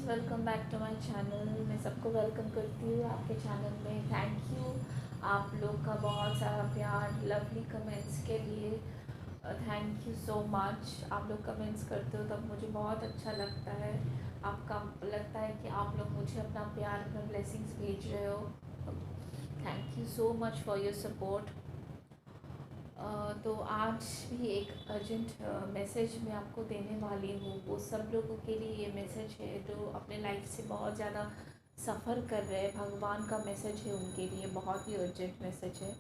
Welcome back to my channel. मैं सबको welcome करती हूँ आपके चैनल में। थैंक यू आप लोग का बहुत सारा प्यार, लवली कमेंट्स के लिए। Thank you so much. आप लोग कमेंट्स करते हो तब मुझे बहुत अच्छा लगता है। आपका लगता है कि आप लोग मुझे अपना प्यार, अपना ब्लेसिंग्स भेज रहे हो। Thank you so much for your support. तो आज भी एक अर्जेंट मैसेज मैं आपको देने वाली हूँ। वो सब लोगों के लिए ये मैसेज है जो अपने लाइफ से बहुत ज़्यादा सफ़र कर रहे हैं। भगवान का मैसेज है उनके लिए, बहुत ही अर्जेंट मैसेज है।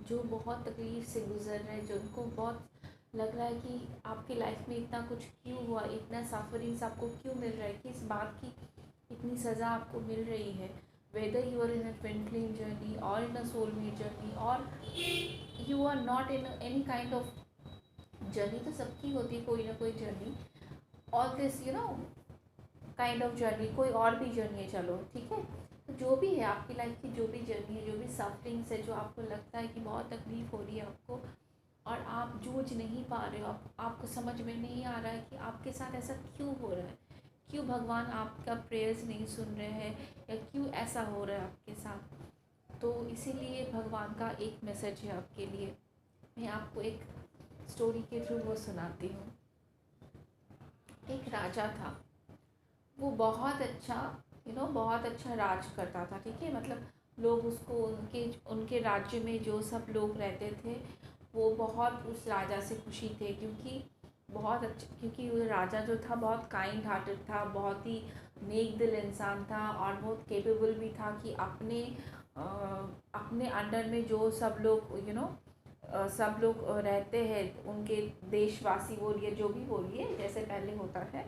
जो बहुत तकलीफ़ से गुज़र रहे हैं, जो उनको बहुत लग रहा है कि आपकी लाइफ में इतना कुछ क्यों हुआ, इतना सफरिंग्स आपको क्यों मिल रहा है, किस बात की इतनी सज़ा आपको मिल रही है। Whether you are in a twin flame journey और इन अ सोलमेट जर्नी और you are not in any kind of journey, तो सबकी होती है कोई ना कोई journey. All this kind of journey, कोई और भी जर्नी है, चलो ठीक है। तो जो भी है आपकी लाइफ की, जो भी जर्नी है, जो भी सफरिंग्स है, जो आपको लगता है कि बहुत तकलीफ़ हो रही है आपको और आप जूझ नहीं पा रहे हो, आपको समझ में नहीं आ रहा है कि आपके साथ ऐसा क्यों हो रहा है, क्यों भगवान आपका प्रेयर्स नहीं सुन रहे हैं, या क्यों ऐसा हो रहा है आपके साथ। तो इसीलिए भगवान का एक मैसेज है आपके लिए। मैं आपको एक स्टोरी के थ्रू वो सुनाती हूँ। एक राजा था, वो बहुत अच्छा बहुत अच्छा राज करता था, ठीक है। मतलब लोग उसको, उनके उनके राज्य में जो सब लोग रहते थे वो बहुत उस राजा से खुशी थे, क्योंकि बहुत अच्छा, क्योंकि वो राजा जो था बहुत काइंड हार्टेड था, बहुत ही नेक दिल इंसान था और बहुत केपेबल भी था कि अपने अंडर में जो सब लोग सब लोग रहते हैं, उनके देशवासी बोलिए, जो भी बोलिए, जैसे पहले होता है,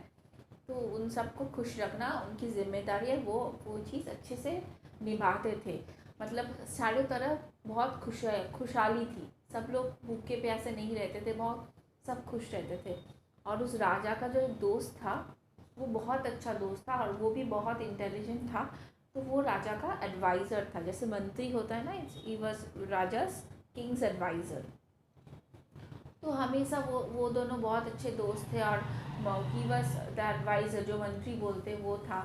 तो उन सबको खुश रखना उनकी जिम्मेदारी है। वो चीज़ अच्छे से निभाते थे। मतलब चारों तरफ बहुत खुशहाली थी, सब लोग भूखे प्यासे नहीं रहते थे, बहुत सब खुश रहते थे। और उस राजा का जो एक दोस्त था, वो बहुत अच्छा दोस्त था और वो भी बहुत इंटेलिजेंट था। तो वो राजा का एडवाइज़र था, जैसे मंत्री होता है ना, he was raja's king's adviser. तो हमेशा वो दोनों बहुत अच्छे दोस्त थे और ही वॉज द एडवाइज़र, जो मंत्री बोलते वो था।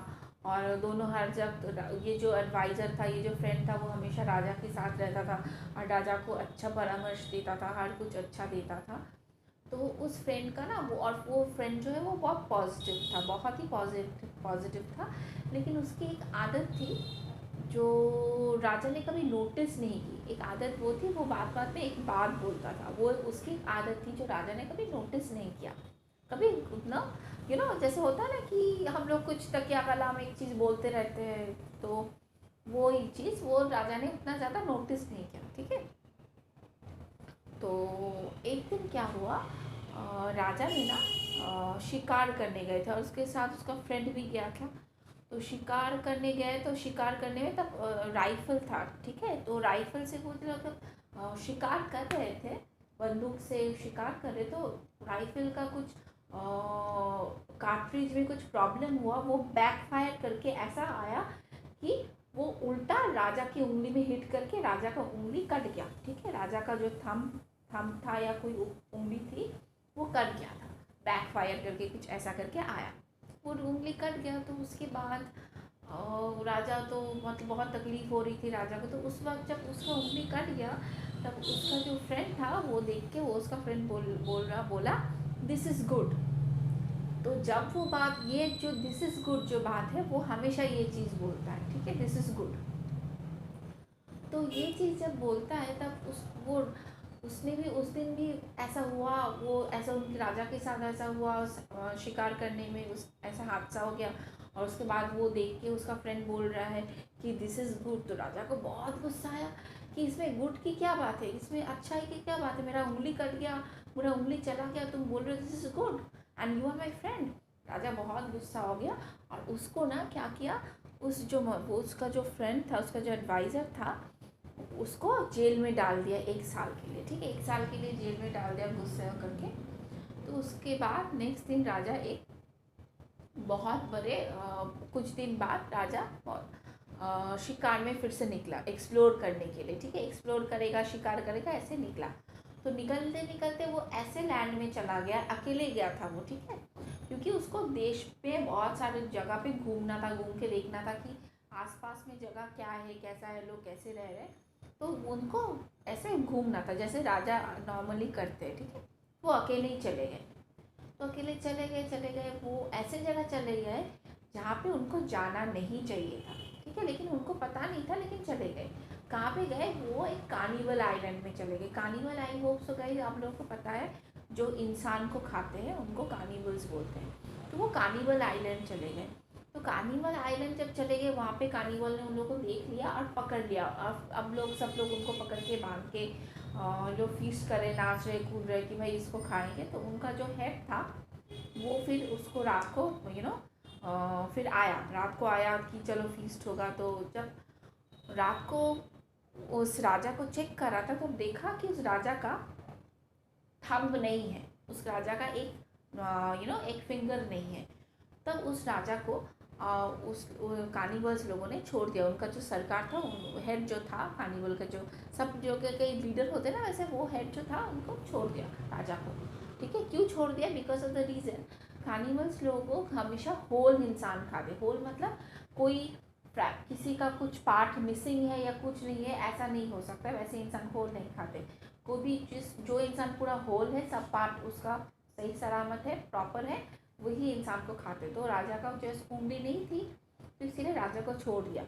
और दोनों हर जगह, ये जो एडवाइज़र था, ये जो फ्रेंड था, वो हमेशा राजा के साथ रहता था और राजा को अच्छा परामर्श देता था, हर कुछ अच्छा देता था। तो उस फ्रेंड का ना, वो फ्रेंड जो है वो बहुत पॉजिटिव था, बहुत ही पॉजिटिव था। लेकिन उसकी एक आदत थी जो राजा ने कभी नोटिस नहीं की। एक आदत वो थी, वो बात बात में एक बात बोलता था। वो उसकी एक आदत थी जो राजा ने कभी नोटिस नहीं किया। कभी उतना जैसे होता है ना कि हम लोग कुछ तकिया कलाम एक चीज़ बोलते रहते हैं, तो वो एक चीज़ वो राजा ने उतना ज़्यादा नोटिस नहीं किया, ठीक है। तो एक दिन क्या हुआ, राजा ने ना शिकार करने गए थे और उसके साथ उसका फ्रेंड भी गया था। तो शिकार करने गए, तो शिकार करने में तब राइफल था, ठीक है। तो राइफल से वो लोग शिकार कर रहे थे, बंदूक से शिकार कर रहे, तो राइफल का कुछ कार्ट्रिज में कुछ प्रॉब्लम हुआ। वो बैकफायर करके ऐसा आया कि वो उल्टा राजा की उंगली में हिट करके राजा का उंगली कट गया, ठीक है। राजा का जो थंब थंब था या कोई उंगली थी, वो कट गया था, बैकफायर करके कुछ ऐसा करके आया, वो उंगली कट गया। तो उसके बाद राजा तो मतलब बहुत तकलीफ़ हो रही थी राजा को। तो उस वक्त जब उसका उंगली कट गया, तब उसका जो फ्रेंड था वो देख के, वो उसका फ्रेंड बोला दिस इज़ गुड। तो जब वो बात, ये जो दिस इज़ गुड जो बात है, वो हमेशा ये चीज़ बोलता है, ठीक है, दिस इज़ गुड। तो ये चीज़ जब बोलता है, तब उसने भी उस दिन भी ऐसा हुआ, वो ऐसा उनके राजा के साथ ऐसा हुआ, शिकार करने में उस ऐसा हादसा हो गया। और उसके बाद वो देख के उसका फ्रेंड बोल रहा है कि दिस इज़ गुड। तो राजा को बहुत गुस्सा आया कि इसमें गुड की क्या बात है, इसमें अच्छाई की क्या बात है, मेरा उंगली कट गया, मेरा उंगली चला गया, तुम बोल रहे हो this is good and you are my friend. राजा बहुत गुस्सा हो गया और उसको ना क्या किया, वो उसका जो फ्रेंड था, उसका जो एडवाइज़र था, उसको जेल में डाल दिया 1 साल के लिए, ठीक है। 1 साल के लिए जेल में डाल दिया गुस्से करके। तो उसके बाद नेक्स्ट दिन राजा एक बहुत बड़े कुछ दिन बाद राजा शिकार में फिर से निकला एक्सप्लोर करने के लिए, ठीक है। एक्सप्लोर करेगा, शिकार करेगा, ऐसे निकला। तो निकलते निकलते वो ऐसे लैंड में चला गया, अकेले गया था वो, ठीक है। क्योंकि उसको देश में बहुत सारे जगह पे घूमना था, घूम के देखना था कि आसपास में जगह क्या है, कैसा है, लोग कैसे रह रहे हैं। तो उनको ऐसे घूमना था जैसे राजा नॉर्मली करते हैं, ठीक है। वो अकेले ही चले गए। तो अकेले चले गए वो ऐसे जगह चले गए जहाँ पे उनको जाना नहीं चाहिए था, ठीक है, लेकिन उनको पता नहीं था, लेकिन चले गए। कहाँ पे गए? वो एक कार्निवल आइलैंड में चले गए। Carnival, I hope so guys आप लोगों को पता है, जो इंसान को खाते हैं उनको कार्निवल्स बोलते हैं। तो वो कार्निवल आइलैंड चले गए। तो कार्निवल आइलैंड जब चले गए, वहाँ पे कार्निवल ने उन लोगों को देख लिया और पकड़ लिया। अब लोग सब लोग उनको पकड़ के बांध के जो फीस्ट करे, नाच रहे कूद रहे कि भाई इसको खाएंगे। तो उनका जो हेड था वो फिर उसको रात को फिर आया, रात को आया कि चलो फीस्ट होगा। तो जब रात को उस राजा को चेक करा था, तो देखा कि उस राजा का थंब नहीं है, उस राजा का एक एक फिंगर नहीं है। तब उस राजा को उस कार्निवल्स लोगों ने छोड़ दिया। उनका जो सरकार था, हेड जो था कार्निवल का, जो सब जो कई लीडर होते ना, वैसे वो हेड जो था उनको छोड़ दिया, राजा को, ठीक है। क्यों छोड़ दिया? Because of the reason carnivals लोगों को हमेशा होल इंसान खाते। होल मतलब कोई किसी का कुछ पार्ट मिसिंग है या कुछ नहीं है, ऐसा नहीं हो सकता। वैसे इंसान होल नहीं खाते। कोई भी चीज़, जो इंसान पूरा होल है, सब पार्ट उसका सही सलामत है, प्रॉपर है, वही इंसान को खाते। तो राजा का जैसे उंगली नहीं थी, तो इसीलिए राजा को छोड़ दिया।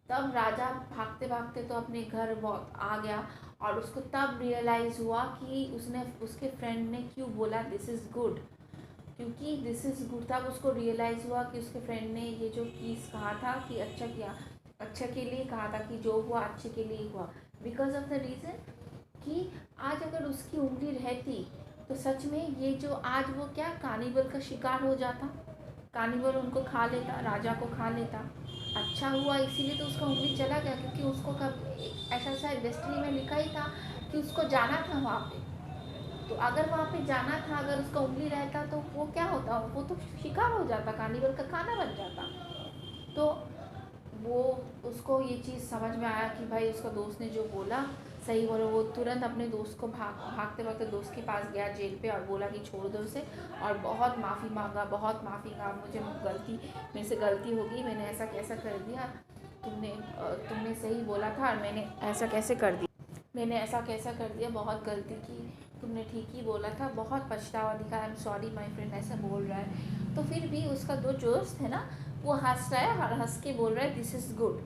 तब राजा भागते भागते तो अपने घर बहुत आ गया, और उसको तब रियलाइज़ हुआ कि उसके फ्रेंड ने क्यों बोला दिस इज़ गुड, क्योंकि दिस इज़ गुड। तब उसको रियलाइज़ हुआ कि उसके फ्रेंड ने ये जो चीज़ कहा था कि अच्छा किया, अच्छा के लिए कहा था, कि जो हुआ अच्छे के लिए हुआ। बिकॉज ऑफ द रीज़न कि आज अगर उसकी उंगली रहती तो सच में ये जो आज वो क्या कार्निवल का शिकार हो जाता, कार्निवल उनको खा लेता, राजा को खा लेता। अच्छा हुआ इसीलिए तो उसका उंगली चला गया, क्योंकि उसको कब ऐसा शायद डेस्टिनी में लिखा ही था कि उसको जाना था वहाँ पे। तो अगर वहाँ पे जाना था, अगर उसका उंगली रहता तो वो क्या होता, वो तो शिकार हो जाता, कार्निवल का खाना बन जाता। तो वो उसको ये चीज़ समझ में आया कि भाई उसका दोस्त ने जो बोला सही बोला। वो तुरंत अपने दोस्त को भागते भागते दोस्त के पास गया जेल पे, और बोला कि छोड़ दो उसे, और बहुत माफ़ी मांगा, बहुत माफ़ी मांगा, मुझे मेरे से गलती हो गई, मैंने ऐसा कैसा कर दिया, तुमने सही बोला था और मैंने ऐसा कैसे कर दिया, मैंने ऐसा कैसा कर दिया, बहुत गलती की, तुमने ठीक ही बोला था, बहुत पछतावा दिखा, I am sorry my friend, ऐसा बोल रहा है। तो फिर भी उसका दो दोस्त है ना, वो हंस रहा है और हंस के बोल रहा है दिस इज़ गुड।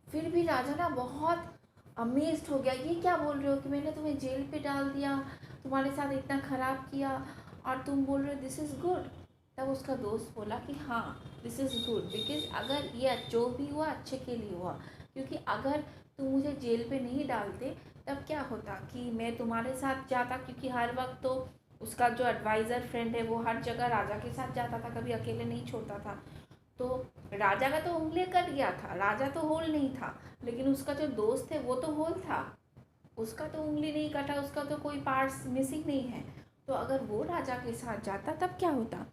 फिर भी राजा ना बहुत अमेज्ड हो गया, ये क्या बोल रहे हो कि मैंने तुम्हें जेल पे डाल दिया, तुम्हारे साथ इतना ख़राब किया, और तुम बोल रहे हो दिस इज़ गुड। तब उसका दोस्त बोला कि हाँ दिस इज़ गुड, बिकॉज अगर ये जो भी हुआ अच्छे के लिए हुआ, क्योंकि अगर तुम मुझे जेल पे नहीं डालते तब क्या होता कि मैं तुम्हारे साथ जाता, क्योंकि हर वक्त तो उसका जो एडवाइज़र फ्रेंड है वो हर जगह राजा के साथ जाता था, कभी अकेले नहीं छोड़ता था। तो राजा का तो उंगली कट गया था, राजा तो होल नहीं था, लेकिन उसका जो दोस्त है वो तो होल था, उसका तो उंगली नहीं कटा, उसका तो कोई पार्ट्स मिसिंग नहीं है। तो अगर वो राजा के साथ जाता तब क्या होता?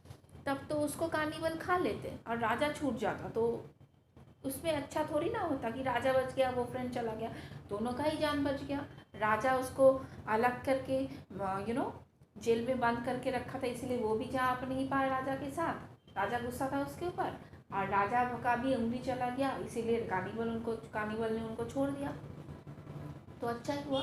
तब तो उसको कार्निवल खा लेते और राजा छूट जाता। तो उसमें अच्छा थोड़ी ना होता कि राजा बच गया, वो फ्रेंड चला गया, दोनों का ही जान बच गया। राजा उसको अलग करके जेल में बंद करके रखा था, इसीलिए वो भी जा नहीं पाया राजा के साथ, राजा गुस्सा था उसके ऊपर, और राजा का भी उंगली चला गया, इसीलिए कार्निवल ने उनको छोड़ दिया। तो अच्छा ही हुआ।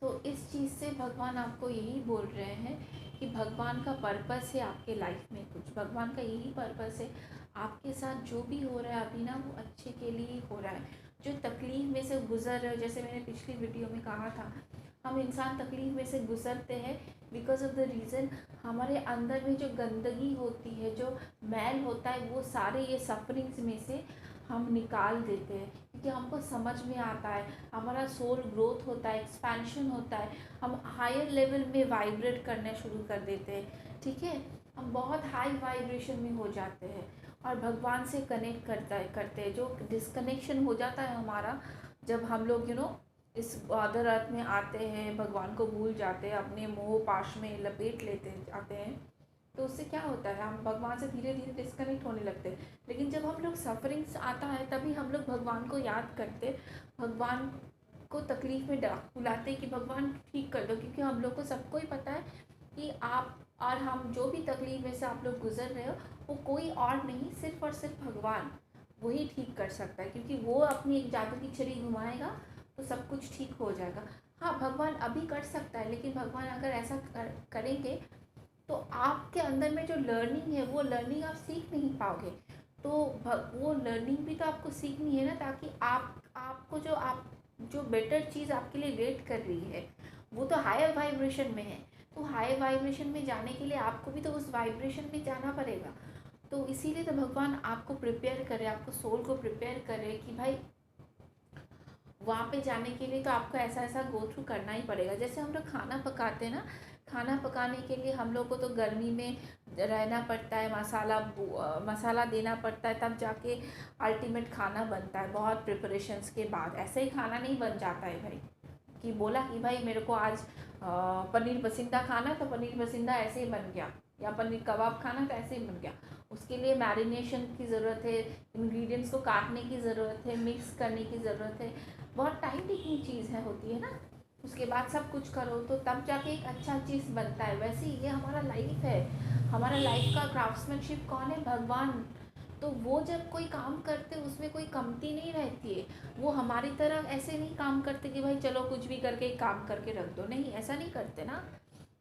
तो इस चीज़ से भगवान आपको यही बोल रहे हैं कि भगवान का पर्पस है आपके लाइफ में, कुछ भगवान का यही पर्पस है आपके साथ जो भी हो रहा है अभी ना, वो अच्छे के लिए हो रहा है। जो तकलीफ़ में से गुज़र रहे हो, जैसे मैंने पिछली वीडियो में कहा था, हम इंसान तकलीफ़ में से गुज़रते हैं बिकॉज ऑफ द रीज़न हमारे अंदर में जो गंदगी होती है, जो मैल होता है, वो सारे ये सफरिंग्स में से हम निकाल देते हैं, क्योंकि हमको समझ में आता है, हमारा सोल ग्रोथ होता है, एक्सपेंशन होता है, हम हायर लेवल में वाइब्रेट करना शुरू कर देते हैं, ठीक है। हम बहुत हाई वाइब्रेशन में हो जाते हैं और भगवान से कनेक्ट करते हैं। जो डिस्कनेक्शन हो जाता है हमारा, जब हम लोग इस अदर अर्थ में आते हैं, भगवान को भूल जाते हैं, अपने मोह पाश में लपेट लेते आते हैं, तो उससे क्या होता है, हम भगवान से धीरे धीरे डिस्कनेक्ट होने लगते हैं। लेकिन जब हम लोग सफरिंग्स आता है तभी हम लोग भगवान को याद करते, भगवान को तकलीफ़ में बुलाते कि भगवान ठीक कर दो, क्योंकि हम लोग को सबको ही पता है कि आप और हम जो भी तकलीफ में से आप लोग गुजर रहे हो, वो कोई और नहीं, सिर्फ और सिर्फ भगवान वही ठीक कर सकता है, क्योंकि वो अपनी एक जादू की छड़ी घुमाएगा तो सब कुछ ठीक हो जाएगा। हाँ, भगवान अभी कर सकता है, लेकिन भगवान अगर ऐसा करेंगे तो आपके अंदर में जो लर्निंग है वो लर्निंग आप सीख नहीं पाओगे। तो वो लर्निंग भी तो आपको सीखनी है ना, ताकि आपको जो बेटर चीज़ आपके लिए वेट कर रही है वो तो हायर वाइब्रेशन में है। तो हायर वाइब्रेशन में जाने के लिए आपको भी तो उस वाइब्रेशन में जाना पड़ेगा। तो इसीलिए तो भगवान आपको प्रिपेयर करे, आपको सोल को प्रिपेयर करे कि भाई वहाँ पे जाने के लिए तो आपको ऐसा ऐसा गो थ्रू करना ही पड़ेगा। जैसे हम लोग खाना पकाते हैं ना, खाना पकाने के लिए हम लोग को तो गर्मी में रहना पड़ता है, मसाला देना पड़ता है, तब जाके अल्टीमेट खाना बनता है बहुत प्रिपरेशंस के बाद। ऐसे ही खाना नहीं बन जाता है भाई, कि बोला कि भाई मेरे को आज पनीर बसिंदा खाना, तो पनीर बसिंदा ऐसे ही बन गया, या पनीर कबाब खाना तो ऐसे ही बन गया। उसके लिए मैरिनेशन की ज़रूरत है, इंग्रेडिएंट्स को काटने की ज़रूरत है, मिक्स करने की ज़रूरत है, बहुत टाइम टेकिंग चीज़ होती है ना। उसके बाद सब कुछ करो तो तब जाके एक अच्छा चीज़ बनता है। वैसे ही ये हमारा लाइफ है, हमारा लाइफ का क्राफ्ट्समैनशिप कौन है? भगवान। तो वो जब कोई काम करते उसमें कोई कमती नहीं रहती है। वो हमारी तरह ऐसे नहीं काम करते कि भाई चलो कुछ भी करके काम करके रख दो, नहीं, ऐसा नहीं करते ना।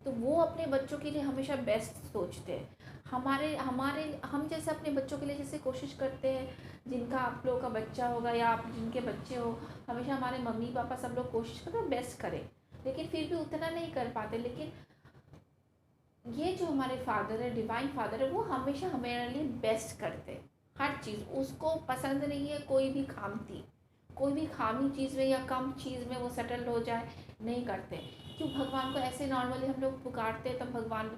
तो वो अपने बच्चों के लिए हमेशा बेस्ट सोचते हैं। हमारे हमारे हम जैसे अपने बच्चों के लिए जैसे कोशिश करते हैं, जिनका आप लोगों का बच्चा होगा या आप जिनके बच्चे हो, हमेशा हमारे मम्मी पापा सब लोग कोशिश करते हैं बेस्ट करें, लेकिन फिर भी उतना नहीं कर पाते। लेकिन ये जो हमारे फादर है, डिवाइन फादर है, वो हमेशा हमारे लिए बेस्ट करते हैं। हर चीज़ उसको पसंद नहीं है, कोई भी खामी चीज़ में या कम चीज़ में वो सेटल हो जाए, नहीं करते। क्यों? भगवान को ऐसे नॉर्मली हम लोग पुकारते हैं, तब भगवान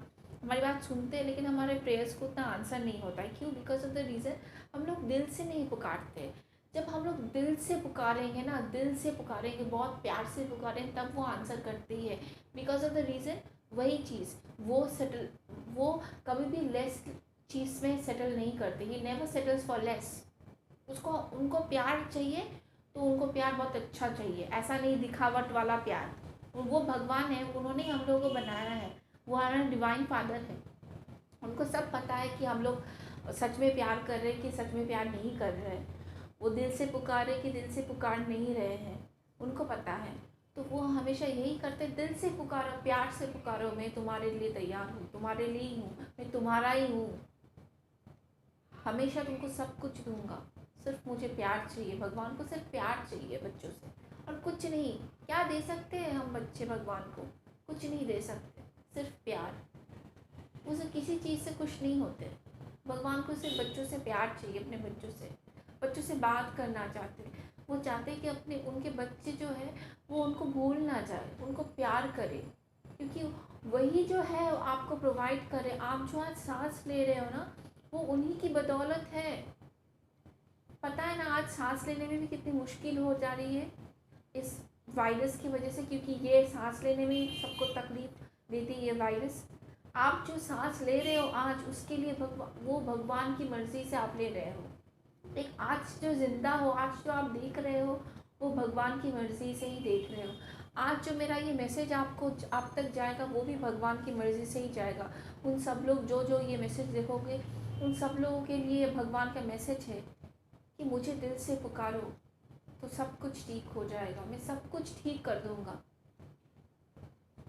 हमारी बात सुनते हैं, लेकिन हमारे प्रेयर्स को उतना आंसर नहीं होता है। क्यों? बिकॉज ऑफ द रीज़न हम लोग दिल से नहीं पुकारते। जब हम लोग दिल से पुकारेंगे ना, दिल से पुकारेंगे, बहुत प्यार से पुकारेंगे, तब वो आंसर करती है। बिकॉज ऑफ द रीज़न वही चीज़ वो कभी भी लेस चीज़ में सेटल नहीं करते। He never settles for less. उनको प्यार चाहिए तो उनको प्यार बहुत अच्छा चाहिए, ऐसा नहीं दिखावट वाला प्यार। वो भगवान है, उन्होंने हम लोगों को बनाया है, वो हमारा डिवाइन फादर है। उनको सब पता है कि हम लोग सच में प्यार कर रहे हैं कि सच में प्यार नहीं कर रहे हैं, वो दिल से पुकारे कि दिल से पुकार नहीं रहे हैं, उनको पता है। तो वो हमेशा यही करते, दिल से पुकारो, प्यार से पुकारो, मैं तुम्हारे लिए तैयार हूँ, तुम्हारे लिए हूँ, मैं तुम्हारा ही हूँ, हमेशा तुमको सब कुछ दूंगा, सिर्फ मुझे प्यार चाहिए। भगवान को सिर्फ प्यार चाहिए बच्चों से, और कुछ नहीं। क्या दे सकते हैं हम बच्चे भगवान को? कुछ नहीं दे सकते, सिर्फ प्यार। उसे किसी चीज़ से खुश नहीं होते। भगवान को सिर्फ बच्चों से प्यार चाहिए, अपने बच्चों से बात करना चाहते हैं। वो चाहते हैं कि अपने उनके बच्चे जो है वो उनको भूल ना जाए, उनको प्यार करे, क्योंकि वही जो है आपको प्रोवाइड करे। आप जो आज सांस ले रहे हो ना, वो उन्हीं की बदौलत है। पता है ना, आज सांस लेने में भी कितनी मुश्किल हो जा रही है इस वायरस की वजह से, क्योंकि ये सांस लेने में सबको तकलीफ देती है ये वायरस। आप जो सांस ले रहे हो आज, उसके लिए वो भगवान की मर्ज़ी से आप ले रहे हो। एक आज जो ज़िंदा हो, आज जो आप देख रहे हो, वो भगवान की मर्ज़ी से ही देख रहे हो। आज जो मेरा ये मैसेज आप तक जाएगा, वो भी भगवान की मर्ज़ी से ही जाएगा। उन सब लोग जो ये मैसेज देखोगे, उन सब लोगों के लिए भगवान का मैसेज है कि मुझे दिल से पुकारो तो सब कुछ ठीक हो जाएगा, मैं सब कुछ ठीक कर दूँगा।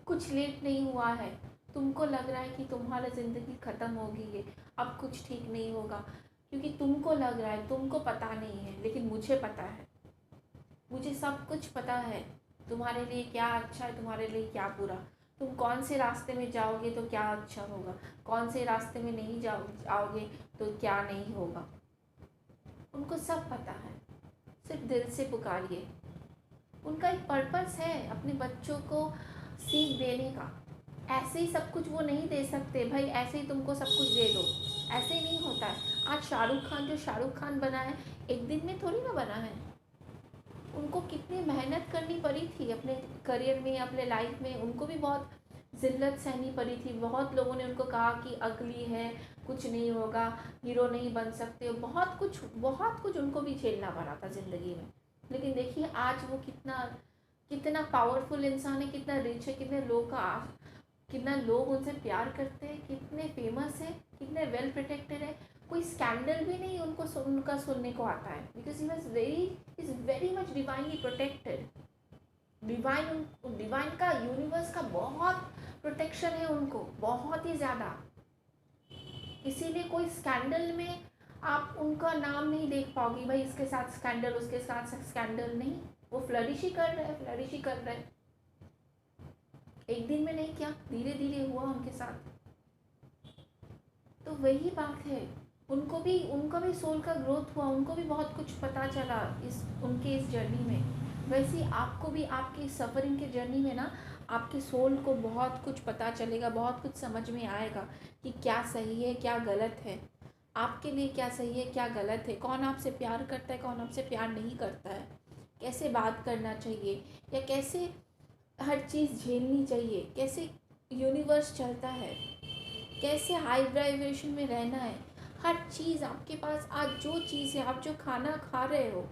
कुछ लेट नहीं हुआ है। तुमको लग रहा है कि तुम्हारी ज़िंदगी ख़त्म हो गई है, अब कुछ ठीक नहीं होगा, क्योंकि तुमको लग रहा है, तुमको पता नहीं है, लेकिन मुझे पता है। मुझे सब कुछ पता है, तुम्हारे लिए क्या अच्छा है, तुम्हारे लिए क्या बुरा। तुम कौन से रास्ते में जाओगे तो क्या अच्छा होगा, कौन से रास्ते में नहीं आओगे तो क्या नहीं होगा। उनको सब पता है, सिर्फ दिल से पुकारिए। उनका एक पर्पस है अपने बच्चों को सीख देने का। ऐसे ही सब कुछ वो नहीं दे सकते भाई, ऐसे ही तुमको सब कुछ दे दो, ऐसे ही नहीं होता है। आज शाहरुख खान बना है, एक दिन में थोड़ी ना बना है। उनको कितनी मेहनत करनी पड़ी थी अपने करियर में, अपने लाइफ में। उनको भी बहुत ज़िल्लत सहनी पड़ी थी। बहुत लोगों ने उनको कहा कि अगली है, कुछ नहीं होगा, हीरो नहीं बन सकते, बहुत कुछ उनको भी झेलना पड़ा था ज़िंदगी में। लेकिन देखिए आज वो कितना पावरफुल इंसान है, कितना रिच है, कितने लोग का कितना लोग उनसे प्यार करते हैं, कितने फेमस है, कितने वेल प्रोटेक्टेड है, कोई स्कैंडल भी नहीं उनका सुनने को आता है, because he was is very much divinely protected. Divine का, यूनिवर्स का बहुत प्रोटेक्शन है उनको, बहुत ही ज़्यादा। इसीलिए कोई स्कैंडल में आप उनका नाम नहीं देख पाओगी, भाई इसके साथ स्कैंडल, उसके साथ स्कैंडल, नहीं। वो फ्लरिश ही कर रहे हैं, फ्लरिश ही कर रहे हैं। एक दिन में नहीं, क्या धीरे धीरे हुआ उनके साथ। तो वही बात है, उनका भी सोल का ग्रोथ हुआ, उनको भी बहुत कुछ पता चला उनके इस जर्नी में। वैसे ही आपको भी आपकी सफ़रिंग के जर्नी में ना आपके सोल को बहुत कुछ पता चलेगा, बहुत कुछ समझ में आएगा कि क्या सही है, क्या गलत है, आपके लिए क्या सही है, क्या गलत है, कौन आपसे प्यार करता है, कौन आपसे प्यार नहीं करता है, कैसे बात करना चाहिए, या कैसे हर चीज़ झेलनी चाहिए, कैसे यूनिवर्स चलता है, कैसे हाई वाइब्रेशन में रहना है। हर चीज़ आपके पास आज जो चीज़ है, आप जो खाना खा रहे हो,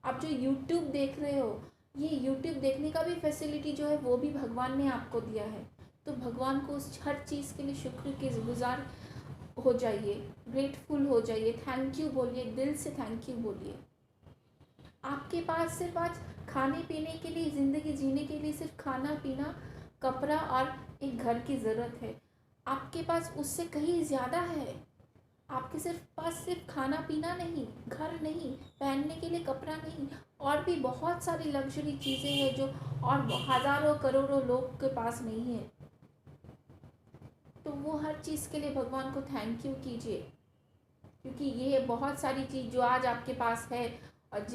आप जो यूट्यूब देख रहे हो, ये यूट्यूब देखने का भी फैसिलिटी जो है वो भी भगवान ने आपको दिया है। तो भगवान को उस हर चीज़ के लिए शुक्र के गुज़ार हो जाइए, ग्रेटफुल हो जाइए, थैंक यू बोलिए, दिल से थैंक यू बोलिए। आपके पास सिर्फ आज खाने पीने के लिए, ज़िंदगी जीने के लिए सिर्फ खाना पीना, कपड़ा और एक घर की ज़रूरत है। आपके पास उससे कहीं ज़्यादा है। आपके पास सिर्फ खाना पीना नहीं, घर नहीं, पहनने के लिए कपड़ा नहीं, और भी बहुत सारी लग्जरी चीज़ें हैं जो और हज़ारों करोड़ों लोग के पास नहीं है। तो वो हर चीज़ के लिए भगवान को थैंक यू कीजिए, क्योंकि ये बहुत सारी चीज़ जो आज आपके पास है और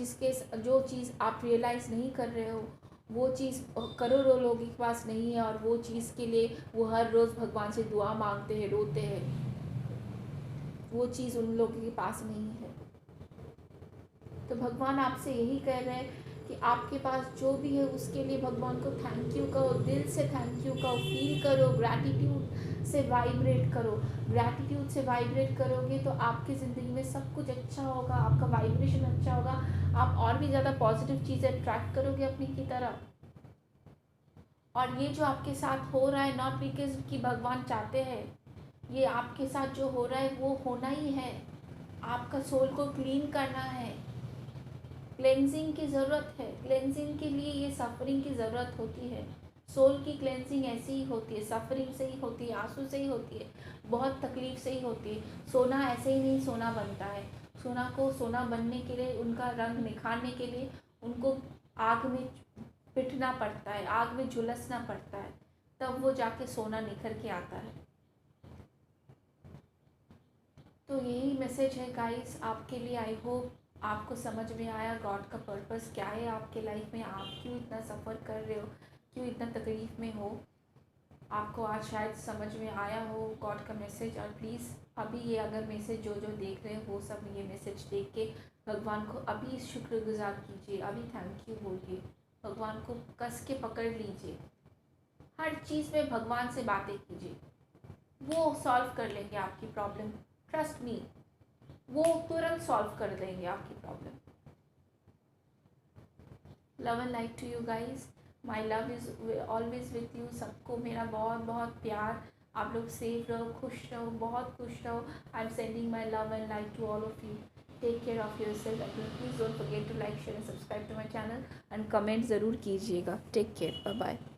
जो चीज़ आप रियलाइज़ नहीं कर रहे हो, वो चीज़ करोड़ों लोगों के पास नहीं है, और वो चीज़ के लिए वो हर रोज़ भगवान से दुआ मांगते हैं, रोते हैं। वो चीज़ उन लोगों के पास नहीं है। तो भगवान आपसे यही कह रहे हैं कि आपके पास जो भी है उसके लिए भगवान को थैंक यू कहो, दिल से थैंक यू कहो, फील करो, ग्रैटिट्यूड से वाइब्रेट करो। ग्रैटिट्यूड से वाइब्रेट करोगे तो आपकी ज़िंदगी में सब कुछ अच्छा होगा, आपका वाइब्रेशन अच्छा होगा, आप और भी ज़्यादा पॉजिटिव चीज़ें अट्रैक्ट करोगे अपनी की तरफ। और ये जो आपके साथ हो रहा है, नॉट बिकॉज कि भगवान चाहते हैं, ये आपके साथ जो हो रहा है वो होना ही है। आपका सोल को क्लीन करना है, क्लेंजिंग की ज़रूरत है। क्लेंजिंग के लिए ये सफरिंग की ज़रूरत होती है। सोल की क्लेंजिंग ऐसे ही होती है, सफरिंग से ही होती है, आंसू से ही होती है, बहुत तकलीफ से ही होती है। सोना ऐसे ही नहीं सोना बनता है। सोना को सोना बनने के लिए, उनका रंग निखारने के लिए उनको आग में पिटना पड़ता है, आग में झुलसना पड़ता है, तब वो जाके सोना निखर के आता है। तो यही मैसेज है गाइस आपके लिए। आई होप आपको समझ में आया गॉड का पर्पस क्या है आपके लाइफ में, आप क्यों इतना सफ़र कर रहे हो, क्यों इतना तकलीफ़ में हो। आपको आज शायद समझ में आया हो गॉड का मैसेज। और प्लीज़ अभी ये अगर मैसेज जो देख रहे हैं वो सब ये मैसेज देख के भगवान को अभी शुक्रगुजार कीजिए, अभी थैंक यू बोलिए, भगवान को कस के पकड़ लीजिए, हर चीज़ में भगवान से बातें कीजिए, वो सॉल्व कर लेंगे आपकी प्रॉब्लम। ट्रस्ट मी, वो तुरंत सॉल्व कर देंगे आपकी problem. Love and light to you guys, my love is always with you. सबको मेरा बहुत बहुत प्यार। आप लोग सेफ रहो, खुश रहो, बहुत खुश रहो। I am sending my love and light to all of you. Take care of yourself and please don't forget to like, share and subscribe to my channel and comment ज़रूर कीजिएगा। Take care, bye bye.